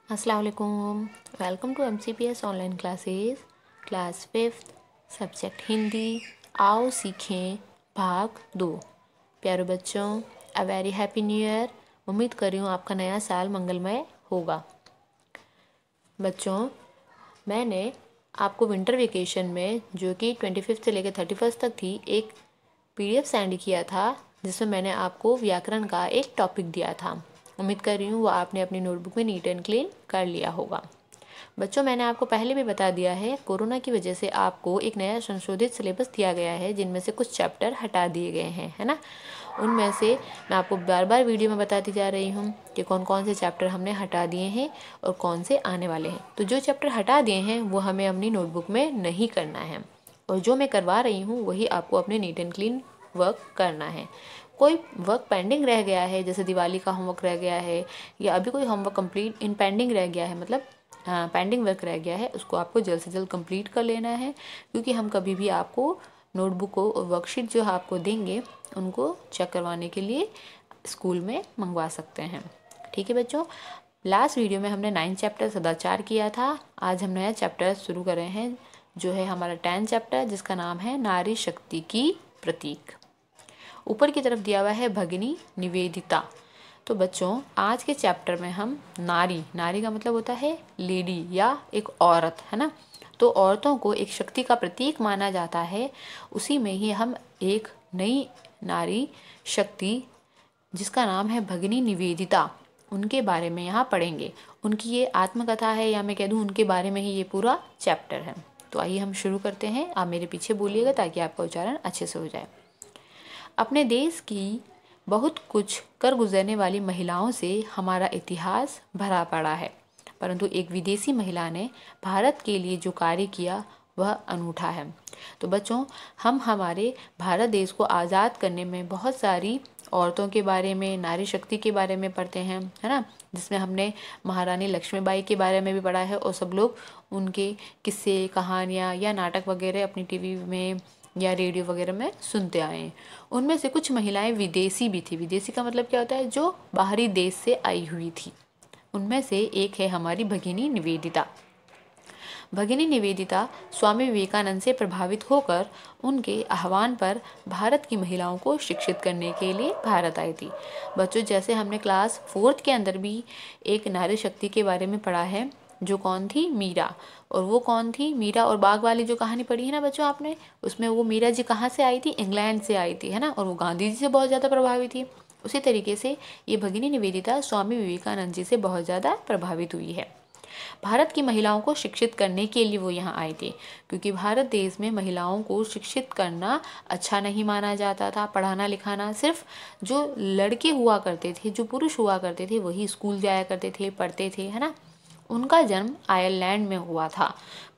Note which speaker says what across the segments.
Speaker 1: अस्सलाम वालेकुम। Welcome to MCPS online classes, class 5th, subject Hindi. आओ सीखें भाग 2। प्यारे बच्चों, a very happy new year. उम्मीद कर रही हूँ आपका नया साल मंगलमय होगा। बच्चों, मैंने आपको विंटर वेकेशन में, जो कि 25 से लेकर 31 तक थी, एक PDF सेंड किया था जिसमें मैंने आपको व्याकरण का एक टॉपिक दिया था। उम्मीद कर रही हूँ वो आपने अपनी नोटबुक में नीट एंड क्लीन कर लिया होगा। बच्चों, मैंने आपको पहले भी बता दिया है, कोरोना की वजह से आपको एक नया संशोधित सिलेबस दिया गया है, जिनमें से कुछ चैप्टर हटा दिए गए हैं, है ना। उनमें से मैं आपको बार बार वीडियो में बताती जा रही हूँ कि कौन कौन से चैप्टर हमने हटा दिए हैं और कौन से आने वाले हैं। तो जो चैप्टर हटा दिए हैं वो हमें अपनी नोटबुक में नहीं करना है, और जो मैं करवा रही हूँ वही आपको अपने नीट एंड क्लीन वर्क करना है। कोई वर्क पेंडिंग रह गया है, जैसे दिवाली का होमवर्क रह गया है, या अभी कोई होमवर्क कंप्लीट इन पेंडिंग रह गया है, मतलब पेंडिंग वर्क रह गया है, उसको आपको जल्द से जल्द कंप्लीट कर लेना है। क्योंकि हम कभी भी आपको नोटबुक को और वर्कशीट जो आपको देंगे उनको चेक करवाने के लिए स्कूल में मंगवा सकते हैं। ठीक है बच्चों, लास्ट वीडियो में हमने 9 चैप्टर सदाचार किया था। आज हम नया चैप्टर शुरू कर रहे हैं, जो है हमारा 10 चैप्टर, जिसका नाम है नारी शक्ति की प्रतीक। ऊपर की तरफ दिया हुआ है भगिनी निवेदिता। तो बच्चों, आज के चैप्टर में हम नारी, नारी का मतलब होता है लेडी या एक औरत, है ना। तो औरतों को एक शक्ति का प्रतीक माना जाता है। उसी में ही हम एक नई नारी शक्ति, जिसका नाम है भगिनी निवेदिता, उनके बारे में यहाँ पढ़ेंगे। उनकी ये आत्मकथा है, या मैं कह दूँ उनके बारे में ही ये पूरा चैप्टर है। तो आइए हम शुरू करते हैं। आप मेरे पीछे बोलिएगा ताकि आपका उच्चारण अच्छे से हो जाए। अपने देश की बहुत कुछ कर गुजरने वाली महिलाओं से हमारा इतिहास भरा पड़ा है, परंतु एक विदेशी महिला ने भारत के लिए जो कार्य किया वह अनूठा है। तो बच्चों, हम हमारे भारत देश को आज़ाद करने में बहुत सारी औरतों के बारे में, नारी शक्ति के बारे में पढ़ते हैं, है ना। जिसमें हमने महारानी लक्ष्मीबाई के बारे में भी पढ़ा है, और सब लोग उनके किस्से, कहानियाँ या नाटक वगैरह अपनी टीवी में या रेडियो वगैरह में सुनते आए हैं। उनमें से कुछ महिलाएं विदेशी भी थी। विदेशी का मतलब क्या होता है? जो बाहरी देश से आई हुई थी। उनमें से एक है हमारी भगिनी निवेदिता। भगिनी निवेदिता स्वामी विवेकानंद से प्रभावित होकर उनके आह्वान पर भारत की महिलाओं को शिक्षित करने के लिए भारत आई थी। बच्चों, जैसे हमने क्लास 4th के अंदर भी एक नारी शक्ति के बारे में पढ़ा है, जो कौन थी? मीरा। और वो कौन थी? मीरा और बाघ वाली जो कहानी पढ़ी है ना बच्चों आपने, उसमें वो मीरा जी कहाँ से आई थी? इंग्लैंड से आई थी, है ना। और वो गांधी जी से बहुत ज़्यादा प्रभावित थी। उसी तरीके से ये भगिनी निवेदिता स्वामी विवेकानंद जी से बहुत ज़्यादा प्रभावित हुई है। भारत की महिलाओं को शिक्षित करने के लिए वो यहाँ आए थे, क्योंकि भारत देश में महिलाओं को शिक्षित करना अच्छा नहीं माना जाता था। पढ़ाना लिखाना सिर्फ जो लड़के हुआ करते थे, जो पुरुष हुआ करते थे, वही स्कूल जाया करते थे, पढ़ते थे, है ना। उनका जन्म आयरलैंड में हुआ था,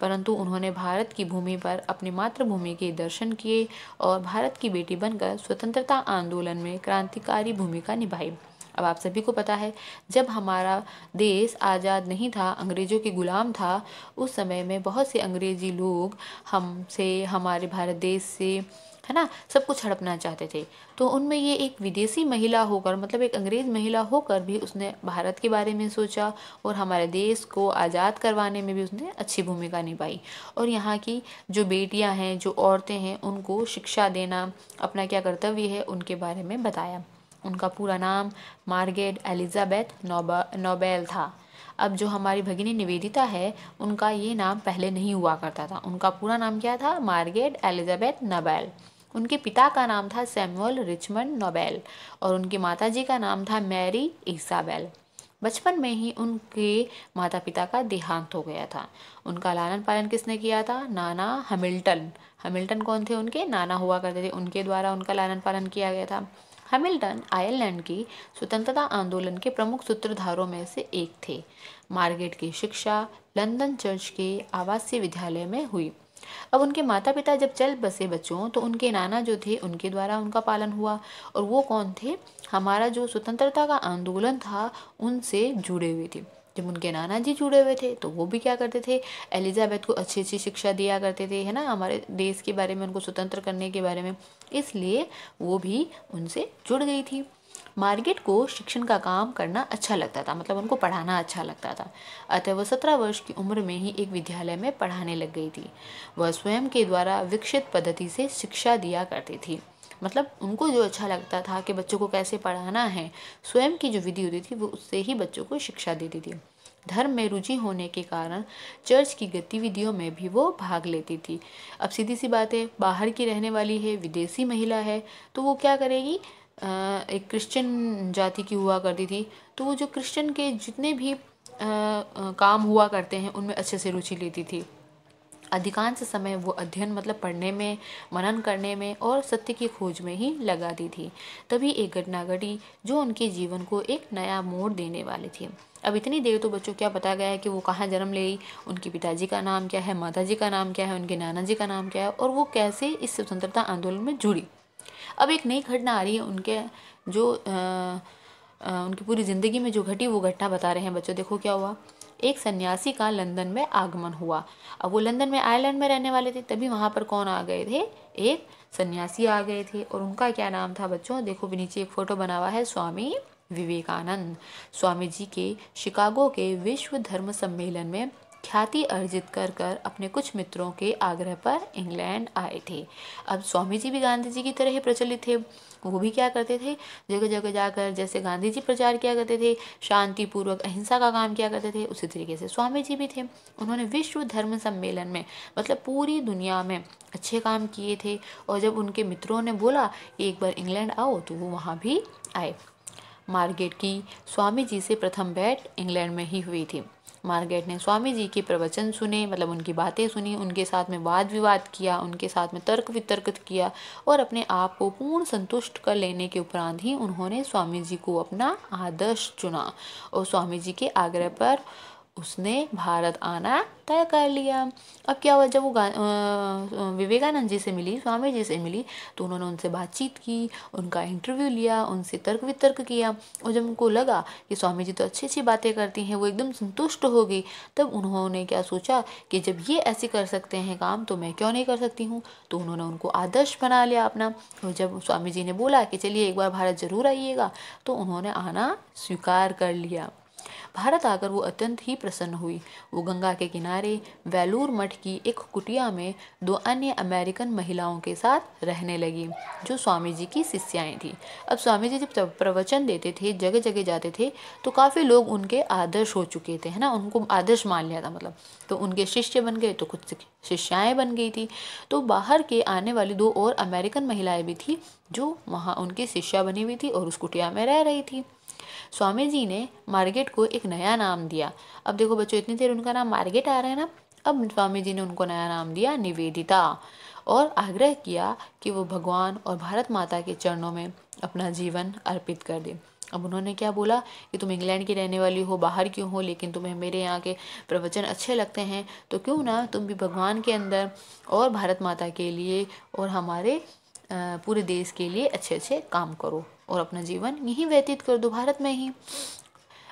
Speaker 1: परंतु उन्होंने भारत की भूमि पर अपनी मातृभूमि के दर्शन किए और भारत की बेटी बनकर स्वतंत्रता आंदोलन में क्रांतिकारी भूमिका निभाई। अब आप सभी को पता है, जब हमारा देश आज़ाद नहीं था, अंग्रेज़ों के गुलाम था, उस समय में बहुत से अंग्रेज़ी लोग हमसे, हमारे भारत देश से, है ना, सब कुछ हड़पना चाहते थे। तो उनमें ये एक विदेशी महिला होकर, मतलब एक अंग्रेज़ महिला होकर भी उसने भारत के बारे में सोचा, और हमारे देश को आज़ाद करवाने में भी उसने अच्छी भूमिका निभाई। और यहाँ की जो बेटियाँ हैं, जो औरतें हैं, उनको शिक्षा देना अपना क्या कर्तव्य है, उनके बारे में बताया। उनका पूरा नाम मार्गरेट एलिजाबेथ नोबेल था। अब जो हमारी भगिनी निवेदिता है, उनका ये नाम पहले नहीं हुआ करता था। उनका पूरा नाम क्या था? Margaret Elizabeth Nobel. उनके पिता का नाम था सैमुअल रिचमंड नोबेल, और उनकी माताजी का नाम था मैरी इसाबेल। बचपन में ही उनके माता पिता का देहांत हो गया था। उनका लालन पालन किसने किया था? नाना हैमिल्टन। हैमिल्टन कौन थे? उनके नाना हुआ करते थे, उनके द्वारा उनका लालन पालन किया गया था। हैमिल्टन आयरलैंड की स्वतंत्रता आंदोलन के प्रमुख सूत्रधारों में से एक थे। मार्गरेट की शिक्षा लंदन चर्च के आवासीय विद्यालय में हुई। अब उनके माता पिता जब चल बसे बच्चों, तो उनके नाना जो थे, उनके द्वारा उनका पालन हुआ। और वो कौन थे? हमारा जो स्वतंत्रता का आंदोलन था, उनसे जुड़े हुए थे। जब उनके नाना जी जुड़े हुए थे, तो वो भी क्या करते थे? एलिजाबेथ को अच्छी अच्छी शिक्षा दिया करते थे, है ना, हमारे देश के बारे में, उनको स्वतंत्र करने के बारे में। इसलिए वो भी उनसे जुड़ गई थी। मार्गेट को शिक्षण का काम करना अच्छा लगता था, मतलब उनको पढ़ाना अच्छा लगता था। अतः वह 17 वर्ष की उम्र में ही एक विद्यालय में पढ़ाने लग गई थी। वह स्वयं के द्वारा विकसित पद्धति से शिक्षा दिया करती थी। मतलब उनको जो अच्छा लगता था कि बच्चों को कैसे पढ़ाना है, स्वयं की जो विधि होती थी वो उससे ही बच्चों को शिक्षा देती थी। धर्म में रुचि होने के कारण चर्च की गतिविधियों में भी वो भाग लेती थी। अब सीधी सी बात है, बाहर की रहने वाली है, विदेशी महिला है, तो वो क्या करेगी, एक क्रिश्चियन जाति की हुआ करती थी, तो वो जो क्रिश्चियन के जितने भी काम हुआ करते हैं उनमें अच्छे से रुचि लेती थी। अधिकांश समय वो अध्ययन मतलब पढ़ने में, मनन करने में और सत्य की खोज में ही लगाती थी। तभी एक घटना घटी जो उनके जीवन को एक नया मोड़ देने वाली थी। अब इतनी देर तो बच्चों क्या पता गया है कि वो कहाँ जन्म ले रही, उनके पिताजी का नाम क्या है, माताजी का नाम क्या है, उनके नाना जी का नाम क्या है, और वो कैसे इस स्वतंत्रता आंदोलन में जुड़ी। अब एक नई घटना आ रही है उनके जो उनकी पूरी ज़िंदगी में जो घटी वो घटना बता रहे हैं बच्चों। देखो क्या हुआ। एक सन्यासी का लंदन में आगमन हुआ। अब वो लंदन में, आयरलैंड में रहने वाले थे, तभी वहाँ पर कौन आ गए थे, एक सन्यासी आ गए थे। और उनका क्या नाम था बच्चों, देखो भी नीचे एक फ़ोटो बना हुआ है, स्वामी विवेकानंद। स्वामी जी के शिकागो के विश्व धर्म सम्मेलन में ख्याति अर्जित कर कर अपने कुछ मित्रों के आग्रह पर इंग्लैंड आए थे। अब स्वामी जी भी गांधी जी की तरह ही प्रचलित थे। वो भी क्या करते थे, जगह जगह जाकर जैसे गांधी जी प्रचार किया करते थे, शांतिपूर्वक अहिंसा का काम किया करते थे, उसी तरीके से स्वामी जी भी थे। उन्होंने विश्व धर्म सम्मेलन में मतलब पूरी दुनिया में अच्छे काम किए थे। और जब उनके मित्रों ने बोला कि एक बार इंग्लैंड आओ, तो वो वहाँ भी आए। मार्गेट की स्वामी जी से प्रथम भेंट इंग्लैंड में ही हुई थी। मार्गेट ने स्वामी जी के प्रवचन सुने, मतलब उनकी बातें सुनी, उनके साथ में वाद विवाद किया, उनके साथ में तर्क वितर्क किया, और अपने आप को पूर्ण संतुष्ट कर लेने के उपरांत ही उन्होंने स्वामी जी को अपना आदर्श चुना। और स्वामी जी के आग्रह पर उसने भारत आना तय कर लिया। अब क्या हुआ, जब वो विवेकानंद जी से मिली, स्वामी जी से मिली, तो उन्होंने उनसे बातचीत की, उनका इंटरव्यू लिया, उनसे तर्क वितर्क किया। और जब उनको लगा कि स्वामी जी तो अच्छी अच्छी बातें करती हैं, वो एकदम संतुष्ट हो गई। तब उन्होंने क्या सोचा कि जब ये ऐसे कर सकते हैं काम, तो मैं क्यों नहीं कर सकती हूँ। तो उन्होंने उनको आदर्श बना लिया अपना। और जब स्वामी जी ने बोला कि चलिए एक बार भारत जरूर आइएगा, तो उन्होंने आना स्वीकार कर लिया। भारत आकर वो अत्यंत ही प्रसन्न हुई। वो गंगा के किनारे वेलूर मठ की एक कुटिया में 2 अन्य अमेरिकन महिलाओं के साथ रहने लगी, जो स्वामी जी की शिष्याएं थी। अब स्वामी जी जब प्रवचन देते थे, जगह जगह जाते थे, तो काफ़ी लोग उनके आदर्श हो चुके थे, है ना, उनको आदर्श मान लिया था मतलब। तो उनके शिष्य बन गए, तो कुछ शिष्याएं बन गई थी। तो बाहर के आने वाली 2 और अमेरिकन महिलाएं भी थी, जो वहाँ उनकी शिष्या बनी हुई थी और उस कुटिया में रह रही थी। स्वामी जी ने मार्गेट को एक नया नाम दिया। अब देखो बच्चों, इतनी देर उनका नाम मार्गेट आ रहा है ना, अब स्वामी जी ने उनको नया नाम दिया निवेदिता, और आग्रह किया कि वो भगवान और भारत माता के चरणों में अपना जीवन अर्पित कर दें। अब उन्होंने क्या बोला कि तुम इंग्लैंड की रहने वाली हो, बाहर क्यों हो, लेकिन तुम्हें मेरे यहाँ के प्रवचन अच्छे लगते हैं, तो क्यों ना तुम भी भगवान के अंदर और भारत माता के लिए और हमारे पूरे देश के लिए अच्छे अच्छे काम करो और अपना जीवन यहीं व्यतीत कर दो, भारत में ही।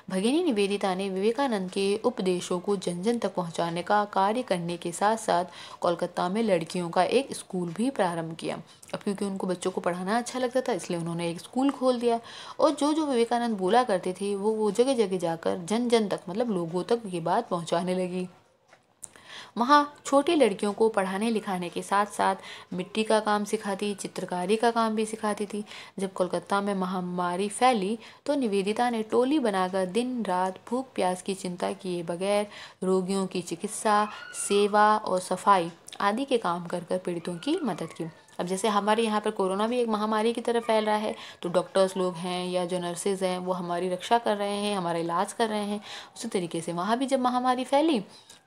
Speaker 1: भगिनी निवेदिता ने विवेकानंद के उपदेशों को जन जन तक पहुंचाने का कार्य करने के साथ साथ कोलकाता में लड़कियों का एक स्कूल भी प्रारंभ किया। अब क्योंकि उनको बच्चों को पढ़ाना अच्छा लगता था, इसलिए उन्होंने एक स्कूल खोल दिया। और जो जो विवेकानंद बोला करते थे, वो जगह जगह जाकर जन जन तक मतलब लोगों तक ये बात पहुँचाने लगी। वहाँ छोटी लड़कियों को पढ़ाने लिखाने के साथ साथ मिट्टी का काम सिखाती, चित्रकारी का काम भी सिखाती थी। जब कोलकाता में महामारी फैली, तो निवेदिता ने टोली बनाकर दिन रात भूख प्यास की चिंता किए बगैर रोगियों की चिकित्सा, सेवा और सफाई आदि के काम कर कर पीड़ितों की मदद की। अब जैसे हमारे यहाँ पर कोरोना भी एक महामारी की तरह फैल रहा है, तो डॉक्टर्स लोग हैं या जो नर्सेज हैं वो हमारी रक्षा कर रहे हैं, हमारा इलाज कर रहे हैं। उसी तरीके से वहाँ भी जब महामारी फैली,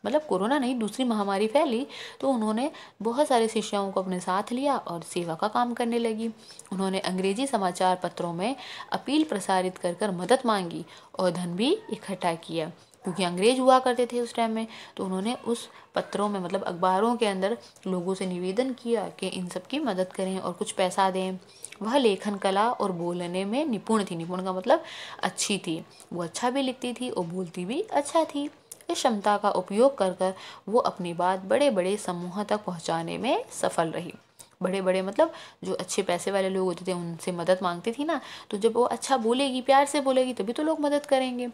Speaker 1: मतलब कोरोना नहीं, दूसरी महामारी फैली, तो उन्होंने बहुत सारे शिष्यों को अपने साथ लिया और सेवा का काम करने लगी। उन्होंने अंग्रेजी समाचार पत्रों में अपील प्रसारित कर कर मदद मांगी और धन भी इकट्ठा किया, क्योंकि अंग्रेज हुआ करते थे उस टाइम में। तो उन्होंने उस पत्रों में मतलब अखबारों के अंदर लोगों से निवेदन किया कि इन सब की मदद करें और कुछ पैसा दें। वह लेखन कला और बोलने में निपुण थी। निपुण का मतलब अच्छी थी, वो अच्छा भी लिखती थी और बोलती भी अच्छा थी। इस क्षमता का उपयोग कर कर वो अपनी बात बड़े बड़े समूह तक पहुंचाने में सफल रही। बड़े बड़े मतलब जो अच्छे पैसे वाले लोग होते थे उनसे मदद मांगती थी ना, तो जब वो अच्छा बोलेगी, प्यार से बोलेगी, तभी तो लोग मदद करेंगे।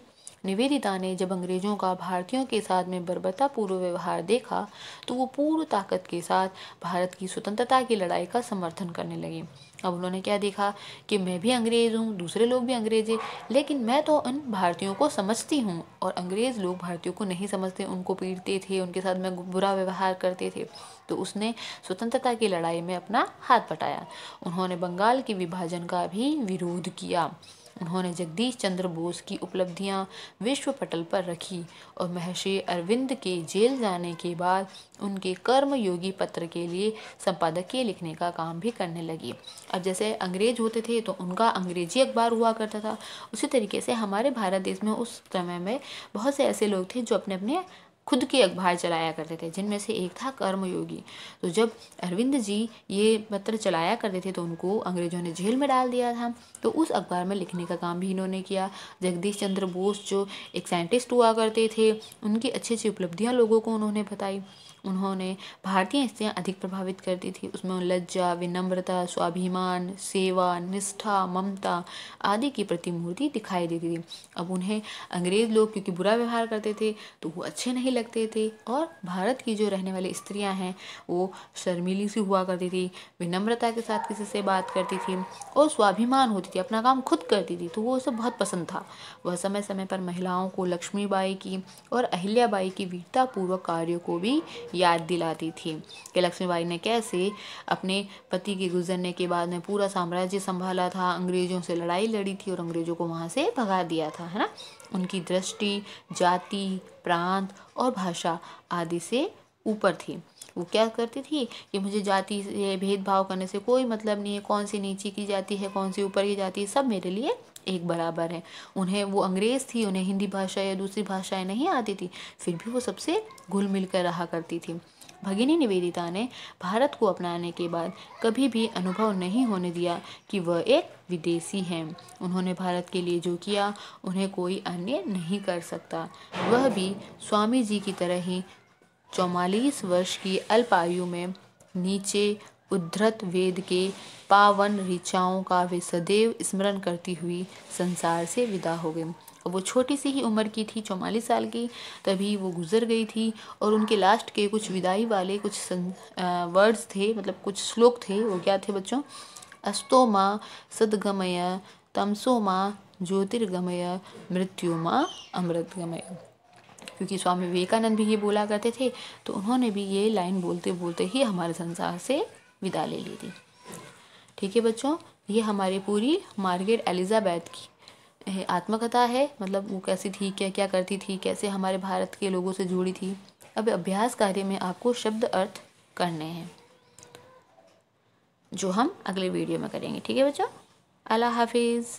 Speaker 1: निवेदिता ने जब अंग्रेजों का भारतीयों के साथ में बर्बरतापूर्व व्यवहार देखा तो वो पूर्ण ताकत के साथ भारत की स्वतंत्रता की लड़ाई का समर्थन करने लगी। अब उन्होंने क्या देखा कि मैं भी अंग्रेज हूँ, दूसरे लोग भी अंग्रेज हैं, लेकिन मैं तो उन भारतीयों को समझती हूँ और अंग्रेज लोग भारतीयों को नहीं समझते, उनको पीटते थे, उनके साथ में बुरा व्यवहार करते थे। तो उसने स्वतंत्रता की लड़ाई में अपना हाथ बटाया। उन्होंने बंगाल के विभाजन का भी विरोध किया। उन्होंने जगदीश चंद्र बोस की उपलब्धियां विश्व पटल पर रखी और महर्षि अरविंद के जेल जाने के बाद उनके कर्मयोगी पत्र के लिए संपादकीय लिखने का काम भी करने लगी। अब जैसे अंग्रेज होते थे तो उनका अंग्रेजी अखबार हुआ करता था, उसी तरीके से हमारे भारत देश में उस समय में बहुत से ऐसे लोग थे जो अपने अपने खुद के अखबार चलाया करते थे, जिनमें से एक था कर्मयोगी। तो जब अरविंद जी ये पत्र चलाया करते थे तो उनको अंग्रेजों ने जेल में डाल दिया था, तो उस अखबार में लिखने का काम भी इन्होंने किया। जगदीश चंद्र बोस जो एक साइंटिस्ट हुआ करते थे, उनकी अच्छी अच्छी उपलब्धियां लोगों को उन्होंने बताई। उन्होंने भारतीय स्त्रियां अधिक प्रभावित करती थी, उसमें लज्जा, विनम्रता, स्वाभिमान, सेवा, निष्ठा, ममता आदि की प्रतिमूर्ति दिखाई देती थी। अब उन्हें अंग्रेज लोग क्योंकि बुरा व्यवहार करते थे तो वो अच्छे नहीं लगते थे, और भारत की जो रहने वाली स्त्रियां हैं वो शर्मीली सी हुआ करती थी, विनम्रता के साथ किसी से बात करती थी और स्वाभिमान होती थी, अपना काम खुद करती थी, तो वो उसे बहुत पसंद था। वह समय समय पर महिलाओं को लक्ष्मीबाई की और अहिल्याबाई की वीरतापूर्वक कार्यों को भी याद दिलाती थी कि लक्ष्मीबाई ने कैसे अपने पति के गुजरने के बाद में पूरा साम्राज्य संभाला था, अंग्रेजों से लड़ाई लड़ी थी और अंग्रेजों को वहाँ से भगा दिया था, है ना। उनकी दृष्टि जाति, प्रांत और भाषा आदि से ऊपर थी। वो क्या करती थी कि मुझे जाति से भेदभाव करने से कोई मतलब नहीं है, कौन सी नीचे की जाति है, कौन सी ऊपर की जाति है, सब मेरे लिए एक बराबर है। उन्हें, वो अंग्रेज थी, उन्हें हिंदी भाषा या दूसरी भाषाएं नहीं आती थी, फिर भी वो सबसे घुल मिल कर रहा करती थी। भगिनी निवेदिता ने भारत को अपनाने के बाद कभी भी अनुभव नहीं होने दिया कि वह एक विदेशी हैं। उन्होंने भारत के लिए जो किया उन्हें कोई अन्य नहीं कर सकता। वह भी स्वामी जी की तरह ही 44 वर्ष की अल्प आयु में नीचे उद्धृत वेद के पावन ऋचाओं का वे सदैव स्मरण करती हुई संसार से विदा हो गई। वो छोटी सी ही उम्र की थी, 44 साल की, तभी वो गुजर गई थी। और उनके लास्ट के कुछ विदाई वाले कुछ वर्ड्स थे, मतलब कुछ श्लोक थे। वो क्या थे बच्चों? अस्तो माँ सद्गमय, तमसो माँ ज्योतिर्गमय, मृत्यु माँ अमृतगमय। क्योंकि स्वामी विवेकानंद भी ये बोला करते थे, तो उन्होंने भी ये लाइन बोलते बोलते ही हमारे संसार से विदा ले ली थी। ठीक है बच्चों, ये हमारी पूरी मार्गरेट एलिजाबेथ की आत्मकथा है। मतलब वो कैसी थी, क्या क्या करती थी, कैसे हमारे भारत के लोगों से जुड़ी थी। अब अभ्यास कार्य में आपको शब्द अर्थ करने हैं, जो हम अगले वीडियो में करेंगे। ठीक है बच्चों, अल्लाह हाफिज़।